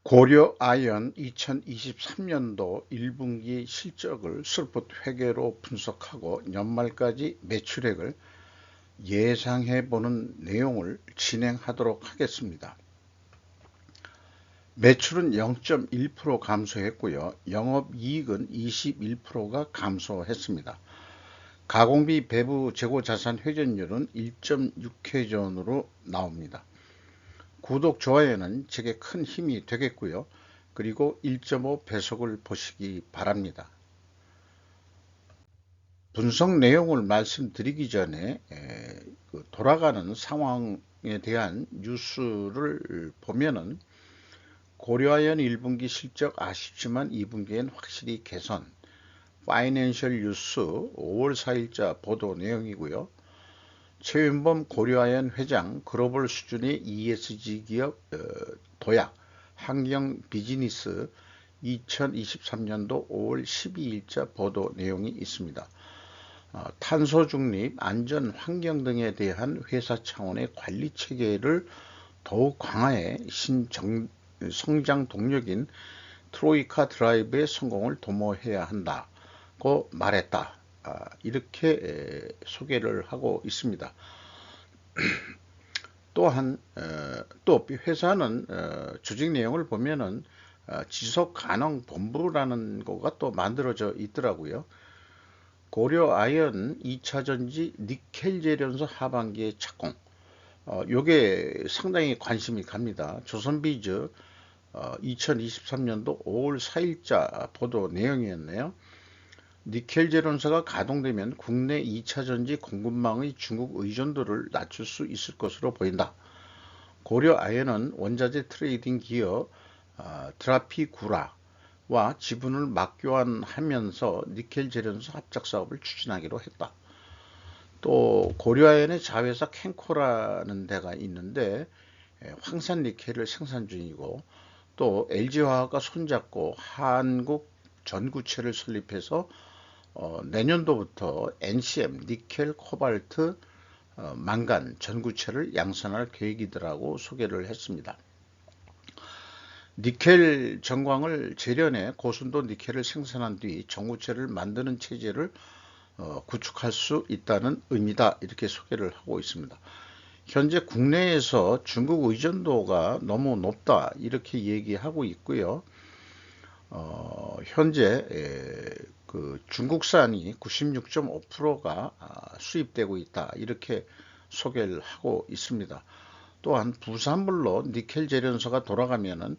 고려아연 2023년도 1분기 실적을 슬롯 회계로 분석하고 연말까지 매출액을 예상해보는 내용을 진행하도록 하겠습니다. 매출은 0.1% 감소했고요. 영업이익은 21%가 감소했습니다. 가공비 배부 재고자산 회전율은 1.6회전으로 나옵니다. 구독, 좋아요는 제게 큰 힘이 되겠고요. 그리고 1.5배속을 보시기 바랍니다. 분석 내용을 말씀드리기 전에 돌아가는 상황에 대한 뉴스를 보면은 고려아연 1분기 실적 아쉽지만 2분기엔 확실히 개선, 파이낸셜 뉴스 5월 4일자 보도 내용이고요. 최윤범 고려아연 회장 글로벌 수준의 ESG 기업 도약 환경 비즈니스 2023년도 5월 12일자 보도 내용이 있습니다. 탄소 중립, 안전, 환경 등에 대한 회사 차원의 관리 체계를 더욱 강화해 성장 동력인 트로이카 드라이브의 성공을 도모해야 한다고 말했다. 이렇게 소개를 하고 있습니다. 또한 또 회사는 조직 내용을 보면은 지속가능본부라는 거가 또 만들어져 있더라고요. 고려아연 2차전지 니켈 재련소 하반기에 착공. 요게 상당히 관심이 갑니다. 조선비즈 2023년도 5월 4일자 보도 내용이었네요. 니켈 재련소가 가동되면 국내 2차전지 공급망의 중국 의존도를 낮출 수 있을 것으로 보인다. 고려아연은 원자재 트레이딩 기업 드라피구라와 지분을 맞교환하면서 니켈 재련소 합작 사업을 추진하기로 했다. 또 고려아연의 자회사 캔코라는 데가 있는데 황산 니켈을 생산 중이고, 또 LG화학과 손잡고 한국 전구체를 설립해서 내년도부터 NCM, 니켈, 코발트, 망간, 전구체를 양산할 계획이더라고 소개를 했습니다. 니켈 정광을 재련해 고순도 니켈을 생산한 뒤 전구체를 만드는 체제를 구축할 수 있다는 의미다, 이렇게 소개를 하고 있습니다. 현재 국내에서 중국 의존도가 너무 높다, 이렇게 얘기하고 있고요. 현재 그 중국산이 96.5%가 수입되고 있다, 이렇게 소개를 하고 있습니다. 또한 부산물로 니켈 재련소가 돌아가면은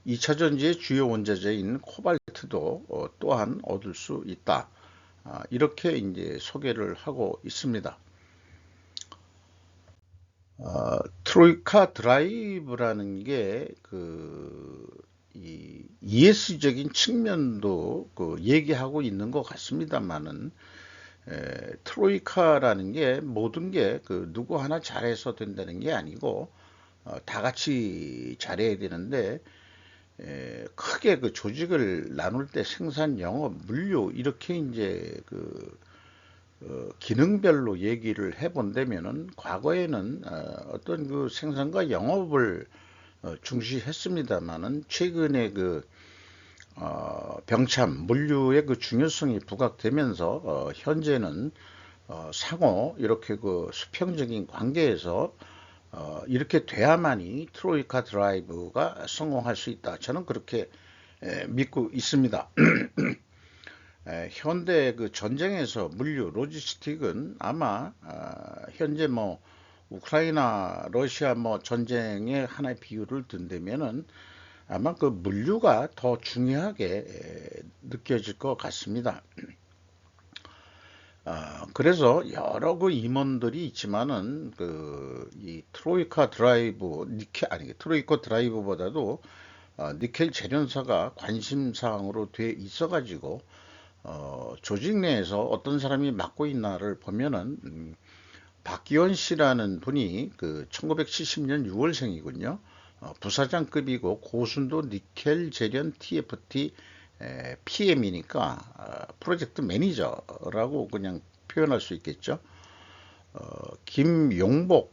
2차전지의 주요 원자재인 코발트도 또한 얻을 수 있다, 이렇게 이제 소개를 하고 있습니다. 트로이카 드라이브라는 게 이 ES적인 측면도 얘기하고 있는 것 같습니다만은, 트로이카라는 게 모든 게 누구 하나 잘해서 된다는 게 아니고 다 같이 잘해야 되는데, 크게 조직을 나눌 때 생산, 영업, 물류 이렇게 이제 기능별로 얘기를 해본다면은 과거에는 어떤 생산과 영업을 중시했습니다만은, 최근에 병참 물류의 중요성이 부각되면서 현재는 상호 이렇게 수평적인 관계에서 이렇게 돼야만이 트로이카 드라이브가 성공할 수 있다, 저는 그렇게 믿고 있습니다. 현대 전쟁에서 물류, 로지스틱은 아마 현재 우크라이나, 러시아 전쟁의 하나의 비유를 든다면은 아마 물류가 더 중요하게 느껴질 것 같습니다. 그래서 여러 임원들이 있지만은 이 트로이카 드라이브, 트로이카 드라이브보다도 니켈 재련사가 관심사항으로 돼 있어가지고 조직 내에서 어떤 사람이 맡고 있나를 보면은 박기원 씨라는 분이 1970년 6월생이군요. 부사장급이고 고순도 니켈 재련 TFT PM이니까 프로젝트 매니저라고 그냥 표현할 수 있겠죠. 김용복이라는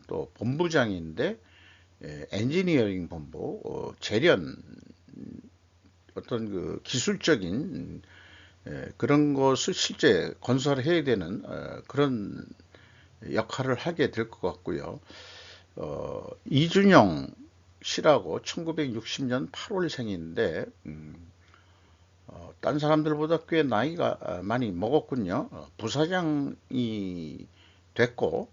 또 본부장인데 엔지니어링 본부, 재련, 어떤 그 기술적인 그런 것을 실제 건설해야 되는 그런 역할을 하게 될 것 같고요. 이준영 씨라고 1960년 8월생인데 딴 사람들보다 꽤 나이가 많이 먹었군요. 부사장이 됐고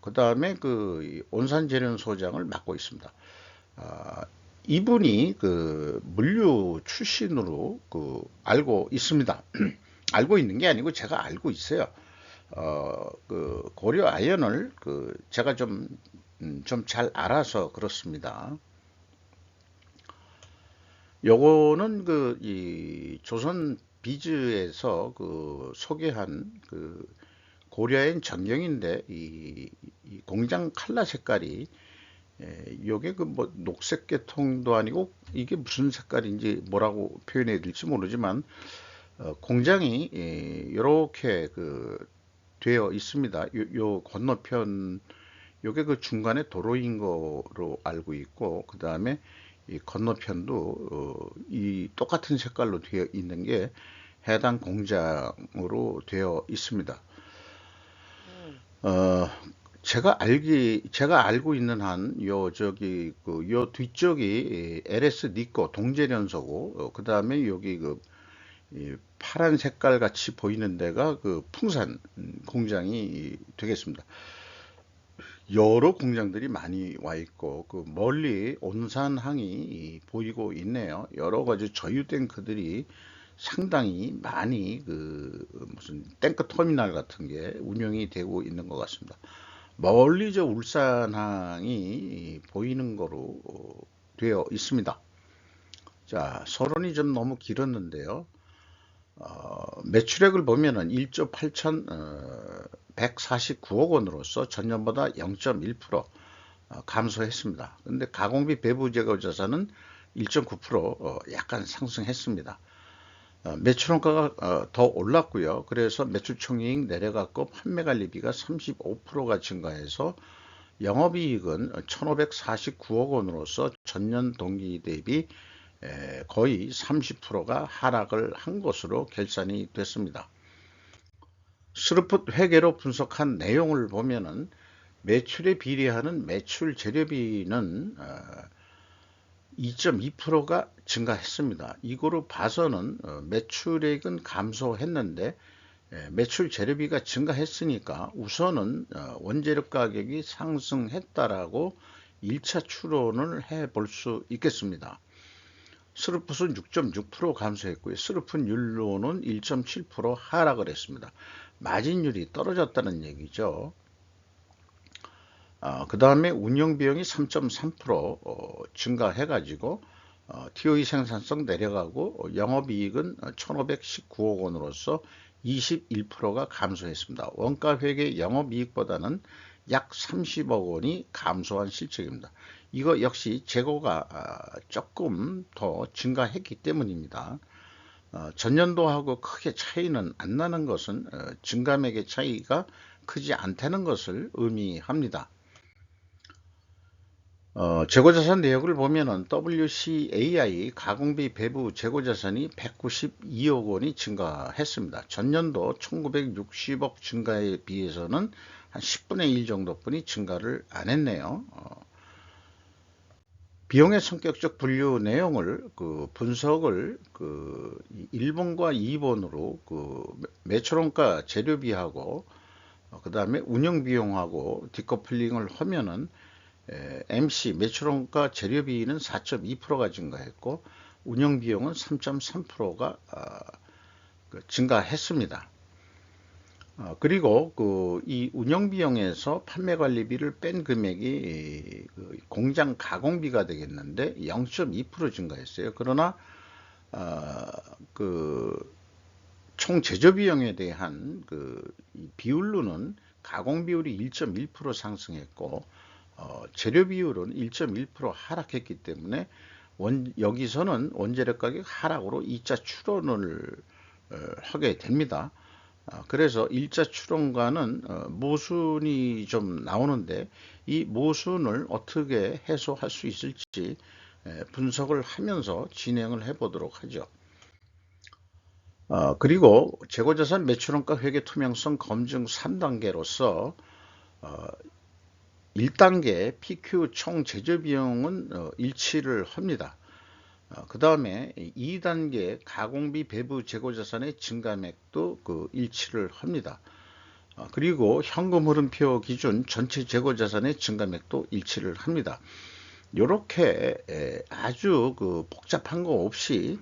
그 다음에 그 온산재련소장을 맡고 있습니다. 아, 이분이 그 물류 출신으로 그 알고 있습니다. 알고 있는 게 아니고 제가 알고 있어요. 그 고려 아연을 그 제가 좀 잘 알아서 그렇습니다. 요거는 그 이 조선 비즈에서 그 소개한 그 고려인 전경인데 이 공장 칼라 색깔이 요게 그 뭐 녹색 계통도 아니고 이게 무슨 색깔인지 뭐라고 표현해야 될지 모르지만 공장이 이렇게 그 되어 있습니다. 요 건너편 요게 그 중간에 도로인 거로 알고 있고 그 다음에 이 건너편도 이 똑같은 색깔로 되어 있는 게 해당 공장으로 되어 있습니다. 어, 제가 알고 있는 한, 요 뒤쪽이 LS 니코 동제련소고, 그 다음에 여기 이 파란 색깔 같이 보이는 데가 그 풍산 공장이 되겠습니다. 여러 공장들이 많이 와 있고, 그 멀리 온산항이 보이고 있네요. 여러 가지 저유 탱크들이 상당히 많이 그 무슨 탱크 터미널 같은 게 운영이 되고 있는 것 같습니다. 멀리 저 울산항이 보이는 거로 되어 있습니다. 자, 서론이 좀 너무 길었는데요. 매출액을 보면은 1조 8천 149억 원으로서 전년보다 0.1% 감소했습니다. 근데 가공비 배부 제거 자산은 1.9% 약간 상승했습니다. 매출원가가 더 올랐고요. 그래서 매출총이익 내려갔고 판매관리비가 35%가 증가해서 영업이익은 1,549억 원으로서 전년 동기 대비 거의 30%가 하락을 한 것으로 결산이 됐습니다. 스루풋 회계로 분석한 내용을 보면은 매출에 비례하는 매출 재료비는 2.2%가 증가했습니다. 이거로 봐서는 매출액은 감소했는데 매출 재료비가 증가했으니까 우선은 원재료 가격이 상승했다라고 1차 추론을 해볼 수 있겠습니다. 스루풋은 6.6% 감소했고요. 스루풋율로는 1.7% 하락을 했습니다. 마진율이 떨어졌다는 얘기죠. 그 다음에 운영비용이 3.3% 증가해가지고 TOE 생산성 내려가고 영업이익은 1,519억 원으로서 21%가 감소했습니다. 원가회계 영업이익보다는 약 30억 원이 감소한 실적입니다. 이거 역시 재고가 조금 더 증가했기 때문입니다. 전년도하고 크게 차이는 안 나는 것은 증감액의 차이가 크지 않다는 것을 의미합니다. 재고자산 내역을 보면은 WCAI 가공비 배부 재고자산이 192억 원이 증가했습니다. 전년도 1960억 증가에 비해서는 한 10분의 1 정도뿐이 증가를 안 했네요. 비용의 성격적 분류 내용을 그 분석을 그 1번과 2번으로 그 매출원가 재료비하고 그 다음에 운영비용하고 디커플링을 하면은 MC 매출원가 재료비는 4.2%가 증가했고 운영비용은 3.3%가 증가했습니다. 그리고 그 이 운영비용에서 판매관리비를 뺀 금액이 그 공장 가공비가 되겠는데 0.2% 증가했어요. 그러나 그 총 제조비용에 대한 그 비율로는 가공 비율이 1.1% 상승했고 재료 비율은 1.1% 하락했기 때문에 여기서는 원재료 가격 하락으로 2차 추론을 하게 됩니다. 그래서 일자 추론과는 모순이 좀 나오는데 이 모순을 어떻게 해소할 수 있을지 분석을 하면서 진행을 해 보도록 하죠. 그리고 재고자산 매출원가 회계 투명성 검증 3단계로서 1단계 PQ 총 제조 비용은 일치를 합니다. 그 다음에 2단계 가공비 배부 재고자산의 증가액도 일치를 합니다. 그리고 현금 흐름표 기준 전체 재고자산의 증가액도 일치를 합니다. 이렇게 아주 복잡한 거 없이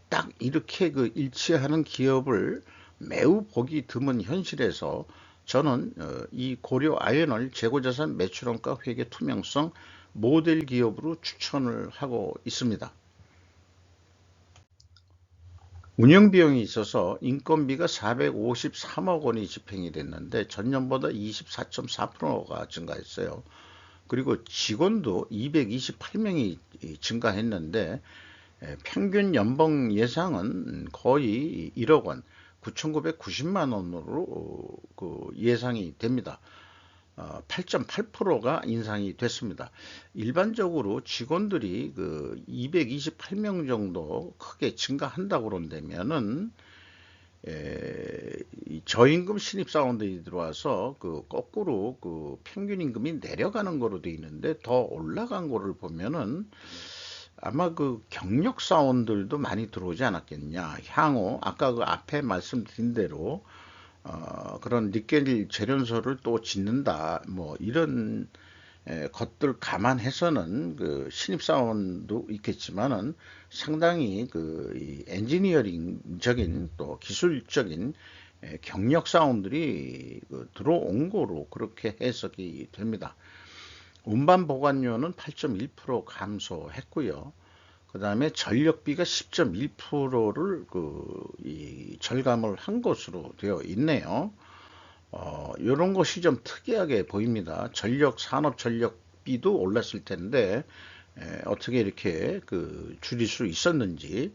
딱 이렇게 일치하는 기업을 매우 보기 드문 현실에서 저는 이 고려 아연을 재고자산 매출원가 회계 투명성 모델 기업으로 추천을 하고 있습니다. 운영비용이 있어서 인건비가 453억 원이 집행이 됐는데 전년보다 24.4%가 증가했어요. 그리고 직원도 228명이 증가했는데 평균 연봉 예상은 거의 1억 원, 9,990만 원으로 예상이 됩니다. 8.8%가 인상이 됐습니다. 일반적으로 직원들이 228명 정도 크게 증가한다고 그런다면은 저임금 신입사원들이 들어와서 거꾸로 평균 임금이 내려가는 거로 돼 있는데 더 올라간 거를 보면은 아마 경력 사원들도 많이 들어오지 않았겠냐. 향후 아까 앞에 말씀드린 대로 그런 니켈 재련소를 또 짓는다. 뭐 이런 것들 감안해서는 신입사원도 있겠지만은 상당히 이 엔지니어링적인 또 기술적인 경력사원들이 들어온 거로 그렇게 해석이 됩니다. 운반 보관료는 8.1% 감소했고요. 그 다음에 전력비가 10.1%를 절감을 한 것으로 되어 있네요. 이런 것이 좀 특이하게 보입니다. 산업 전력비도 올랐을 텐데 어떻게 이렇게 줄일 수 있었는지.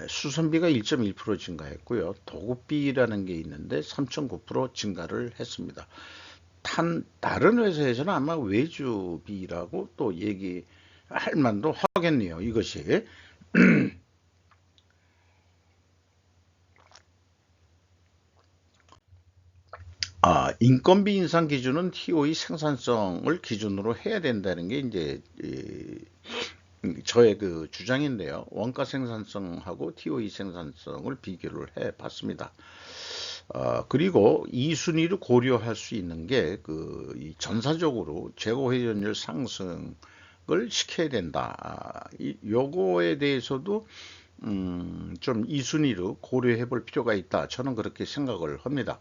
수선비가 1.1% 증가했고요. 도급비라는 게 있는데 3.9% 증가를 했습니다. 다른 회사에서는 아마 외주비라고 또 얘기할 만도 하겠네요. 이것이. 인건비 인상 기준은 TOE 생산성을 기준으로 해야 된다는 게 이제 저의 주장인데요. 원가 생산성하고 TOE 생산성을 비교를 해 봤습니다. 그리고 이 순위를 고려할 수 있는 게 전사적으로 재고 회전율 상승을 시켜야 된다. 요거에 대해서도 좀 이 순위로 고려해 볼 필요가 있다. 저는 그렇게 생각을 합니다.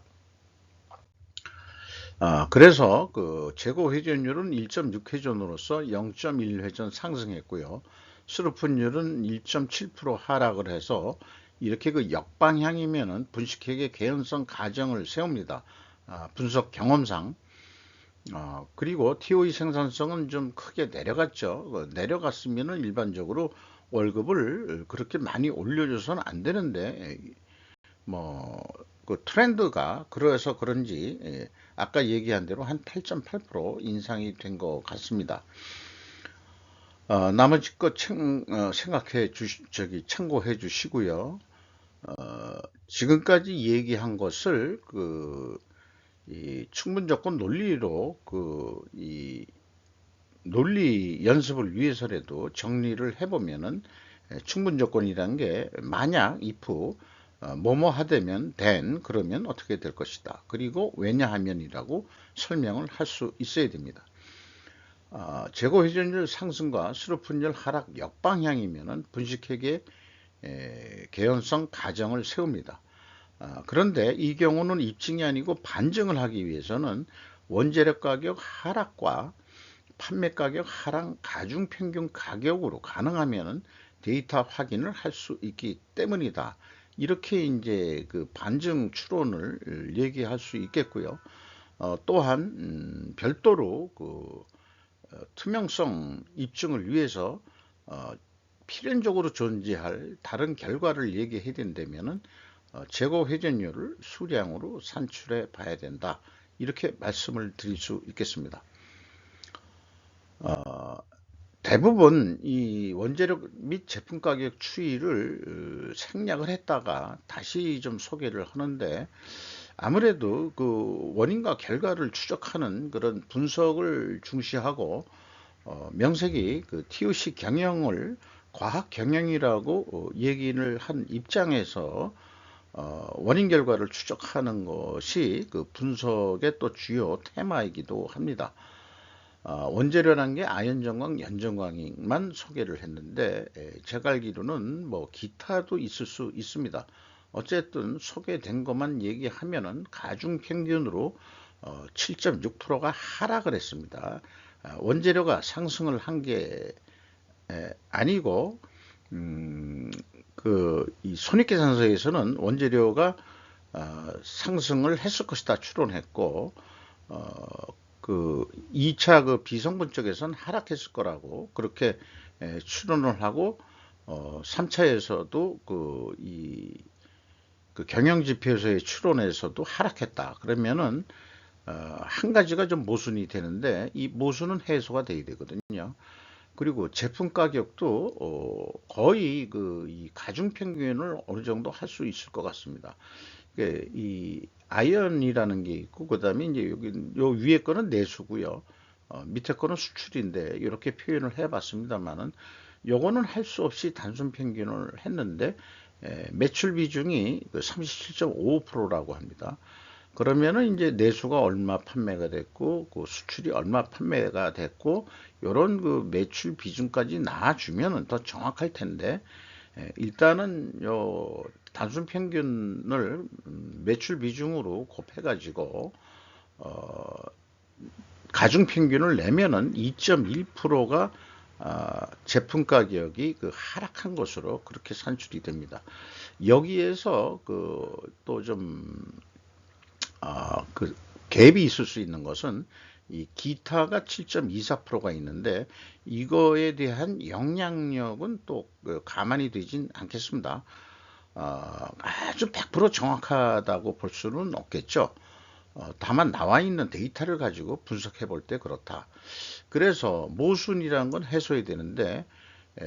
그래서 재고 회전율은 1.6회전으로서 0.1회전 상승했고요. 수루픈율은 1.7% 하락을 해서 이렇게 역방향이면은 분식회계 개연성 가정을 세웁니다. 분석 경험상. 그리고 TOE 생산성은 좀 크게 내려갔죠. 내려갔으면은 일반적으로 월급을 그렇게 많이 올려줘서는 안 되는데 뭐 트렌드가 그래서 그런지 아까 얘기한 대로 한 8.8% 인상이 된 것 같습니다. 나머지 것 참고해 주시고요. 지금까지 얘기한 것을 이 충분조건 논리로 이 논리 연습을 위해서라도 정리를 해보면은 충분조건이라는 게 만약 if 뭐뭐 하되면 then 그러면 어떻게 될 것이다. 그리고 왜냐하면이라고 설명을 할 수 있어야 됩니다. 재고 회전율 상승과 수로분율 하락 역방향이면은 분식회계 개연성 가정을 세웁니다. 그런데 이 경우는 입증이 아니고 반증을 하기 위해서는 원재료 가격 하락과 판매 가격 하락 가중평균 가격으로 가능하면 데이터 확인을 할 수 있기 때문이다. 이렇게 이제 반증 추론을 얘기할 수 있겠고요. 또한 별도로 투명성 입증을 위해서 필연적으로 존재할 다른 결과를 얘기해야 된다면은 재고 회전율을 수량으로 산출해 봐야 된다. 이렇게 말씀을 드릴 수 있겠습니다. 대부분 이 원재료 및 제품 가격 추이를 생략을 했다가 다시 좀 소개를 하는데, 아무래도 그 원인과 결과를 추적하는 그런 분석을 중시하고 명색이 그 TOC 경영을 과학 경영이라고 얘기를 한 입장에서 원인 결과를 추적하는 것이 그 분석의 또 주요 테마이기도 합니다. 원재료란 게 아연전광, 연전광만 소개를 했는데, 제가 알기로는 뭐 기타도 있을 수 있습니다. 어쨌든 소개된 것만 얘기하면은 가중 평균으로 7.6%가 하락을 했습니다. 원재료가 상승을 한 게 아니고, 이 손익계산서에서는 원재료가 상승을 했을 것이다 추론했고, 그 2차 그 비성분 쪽에서는 하락했을 거라고 그렇게 추론을 하고, 3차에서도 그 경영지표에서의 추론에서도 하락했다. 그러면은 한 가지가 좀 모순이 되는데, 이 모순은 해소가 돼야 되거든요. 그리고 제품 가격도 거의 이 가중평균을 어느 정도 할 수 있을 것 같습니다. 이 아연이라는 게 있고, 그 다음에 이제 여기 요 위에 거는 내수고요. 밑에 거는 수출인데 이렇게 표현을 해봤습니다만은, 요거는 할 수 없이 단순 평균을 했는데, 매출 비중이 37.55%라고 합니다. 그러면은 이제 내수가 얼마 판매가 됐고, 그 수출이 얼마 판매가 됐고, 요런 그 매출 비중까지 나와주면은 더 정확할 텐데, 일단은 요 단순 평균을 매출 비중으로 곱해가지고 가중 평균을 내면은 2.1%가 제품 가격이 그 하락한 것으로 그렇게 산출이 됩니다. 여기에서 그 또 좀 그 갭이 있을 수 있는 것은, 이 기타가 7.24%가 있는데, 이거에 대한 영향력은 또 가만히 두진 않겠습니다. 아주 100% 정확하다고 볼 수는 없겠죠. 다만 나와 있는 데이터를 가지고 분석해 볼 때 그렇다. 그래서 모순이라는 건 해소해야 되는데,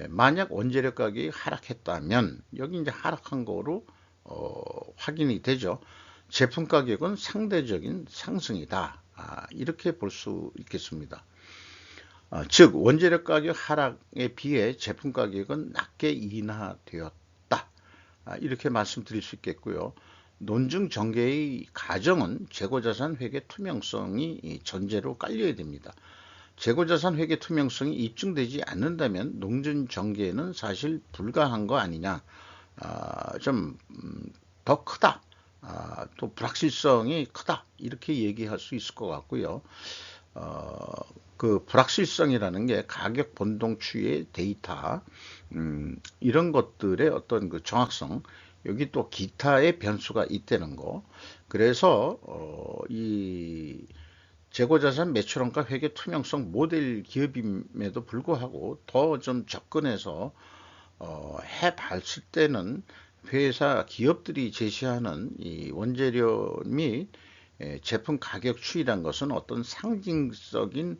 만약 원재료 가격이 하락했다면 여기 이제 하락한 거로 확인이 되죠. 제품 가격은 상대적인 상승이다. 이렇게 볼 수 있겠습니다. 즉 원재료 가격 하락에 비해 제품 가격은 낮게 인하되었다. 이렇게 말씀드릴 수 있겠고요. 논증 전개의 가정은 재고자산 회계 투명성이 전제로 깔려야 됩니다. 재고자산 회계 투명성이 입증되지 않는다면 논증 전개는 사실 불가한 거 아니냐, 좀 더 크다, 또 불확실성이 크다, 이렇게 얘기할 수 있을 것 같고요. 그 불확실성이라는 게 가격 변동 추이의 데이터, 이런 것들의 어떤 그 정확성, 여기 또 기타의 변수가 있다는 거. 그래서 이 재고자산 매출원가 회계 투명성 모델 기업임에도 불구하고 더 좀 접근해서 해봤을 때는, 회사 기업들이 제시하는 이 원재료 및 제품 가격 추이란 것은 어떤 상징적인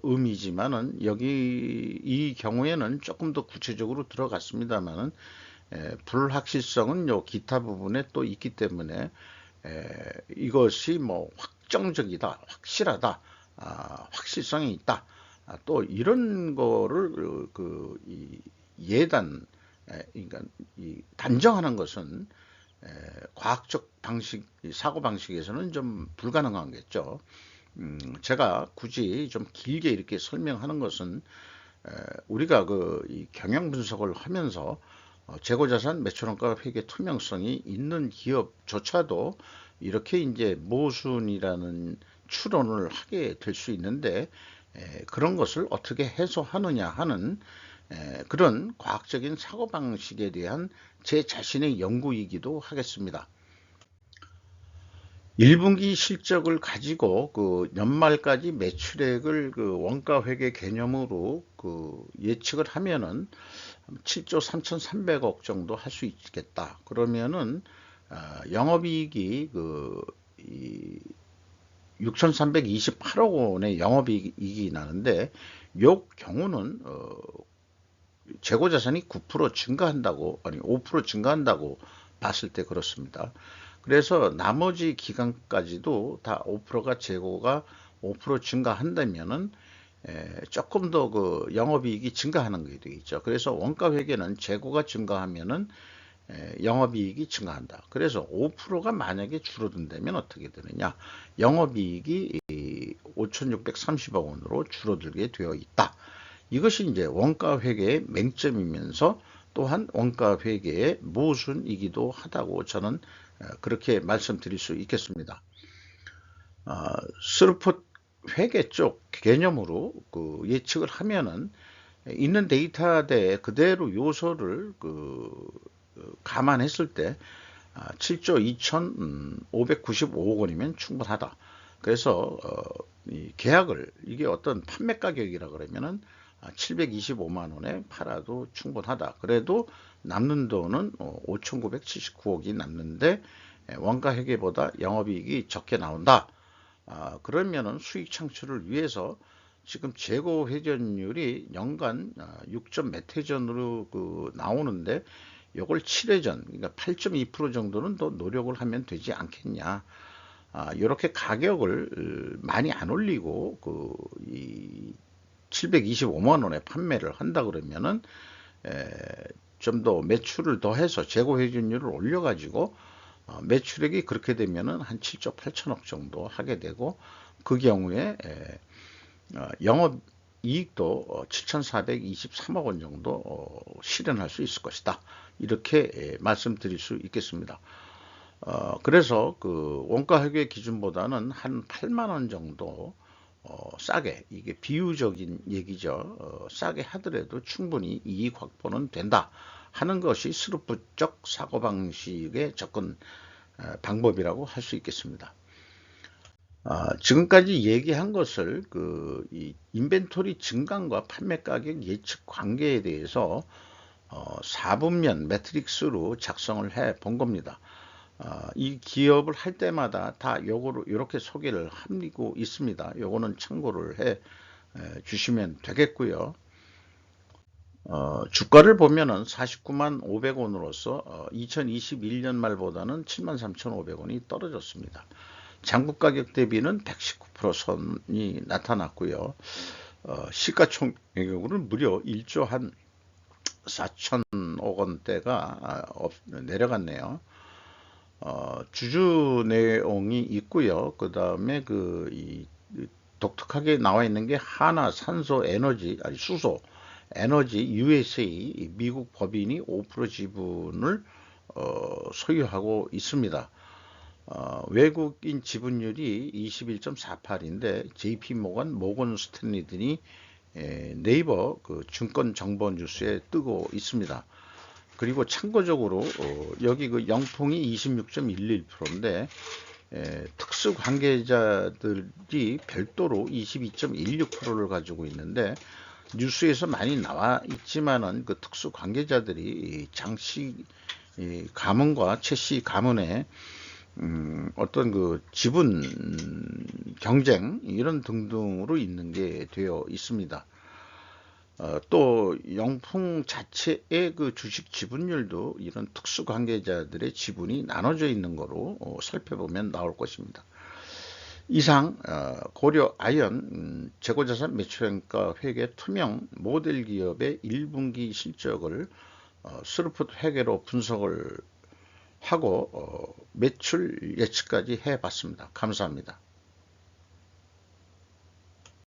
의미지만은, 여기 이 경우에는 조금 더 구체적으로 들어갔습니다만은, 불확실성은 요 기타 부분에 또 있기 때문에, 이것이 뭐 확정적이다, 확실하다, 확실성이 있다, 또 이런 거를 이 예단, 그러니까 이 단정하는 것은 과학적 방식, 사고 방식에서는 좀 불가능하겠죠. 제가 굳이 좀 길게 이렇게 설명하는 것은, 우리가 이 경영 분석을 하면서 재고자산 매출원가 회계 투명성이 있는 기업조차도 이렇게 이제 모순이라는 추론을 하게 될 수 있는데, 그런 것을 어떻게 해소하느냐 하는 그런 과학적인 사고방식에 대한 제 자신의 연구이기도 하겠습니다. 1분기 실적을 가지고 그 연말까지 매출액을 그 원가회계 개념으로 그 예측을 하면은 7조 3,300억 정도 할 수 있겠다. 그러면은 영업이익이 6,328억 원의 영업이익이 나는데 요 경우는 재고자산이 9% 증가한다고, 아니 5% 증가한다고 봤을 때 그렇습니다. 그래서 나머지 기간까지도 다 5%가 재고가 5% 증가한다면은 조금 더 그 영업이익이 증가하는 게 되겠죠. 그래서 원가 회계는 재고가 증가하면은 영업이익이 증가한다. 그래서 5%가 만약에 줄어든다면 어떻게 되느냐? 영업이익이 5,630억 원으로 줄어들게 되어 있다. 이것이 이제 원가 회계의 맹점이면서 또한 원가 회계의 모순이기도 하다고 저는 그렇게 말씀드릴 수 있겠습니다. 스루풋 회계 쪽 개념으로 그 예측을 하면은 있는 데이터에 그대로 요소를 감안했을 때 7조 2,595억 원이면 충분하다. 그래서 이 계약을 이게 어떤 판매 가격이라 그러면은 725만 원에 팔아도 충분하다. 그래도 남는 돈은 5,979억이 남는데 원가 회계보다 영업이익이 적게 나온다. 그러면은 수익 창출을 위해서 지금 재고 회전율이 연간 6점 몇 회전으로 나오는데 요걸 7회전, 그러니까 8.2% 정도는 더 노력을 하면 되지 않겠냐. 이렇게 가격을 많이 안 올리고 이 725만 원에 판매를 한다 그러면은 좀 더 매출을 더해서 재고 회전율을 올려가지고 매출액이 그렇게 되면은 한 7조 8천억 정도 하게 되고 그 경우에 영업 이익도 7,423억 원 정도 실현할 수 있을 것이다. 이렇게 말씀드릴 수 있겠습니다. 그래서 그 원가 회계 기준보다는 한 8만 원 정도 싸게, 이게 비유적인 얘기죠. 싸게 하더라도 충분히 이익 확보는 된다 하는 것이 스루풋적 사고방식의 접근 방법이라고 할 수 있겠습니다. 지금까지 얘기한 것을 이 인벤토리 증감과 판매 가격 예측 관계에 대해서 4분면 매트릭스로 작성을 해 본 겁니다. 이 기업을 할 때마다 다 요거로 이렇게 소개를 하고 있습니다. 요거는 참고를 해 주시면 되겠고요. 주가를 보면은 49만 500원으로서 2021년 말보다는 7만 3,500원이 떨어졌습니다. 장부 가격 대비는 119% 선이 나타났고요. 시가총액으로는 무려 1조 한 4천억 원대가 내려갔네요. 주주 내용이 있고요. 그 다음에 이 독특하게 나와 있는 게 하나 산소 에너지, 아니 수소 에너지 USA 미국 법인이 5% 지분을 소유하고 있습니다. 외국인 지분율이 21.48인데 JP모건, 모건 스탠리 등이 네이버 증권 정보 뉴스에 뜨고 있습니다. 그리고 참고적으로 여기 영풍이 26.11%인데 특수 관계자들이 별도로 22.16%를 가지고 있는데 뉴스에서 많이 나와 있지만은 그 특수 관계자들이 장씨 가문과 최씨 가문의 어떤 지분 경쟁 이런 등등으로 있는 게 되어 있습니다. 또 영풍 자체의 주식 지분율도 이런 특수 관계자들의 지분이 나눠져 있는 거로 살펴보면 나올 것입니다. 이상 고려 아연 재고자산 매출평가 회계 투명 모델 기업의 1분기 실적을 스루풋 회계로 분석을 하고 매출 예측까지 해봤습니다. 감사합니다.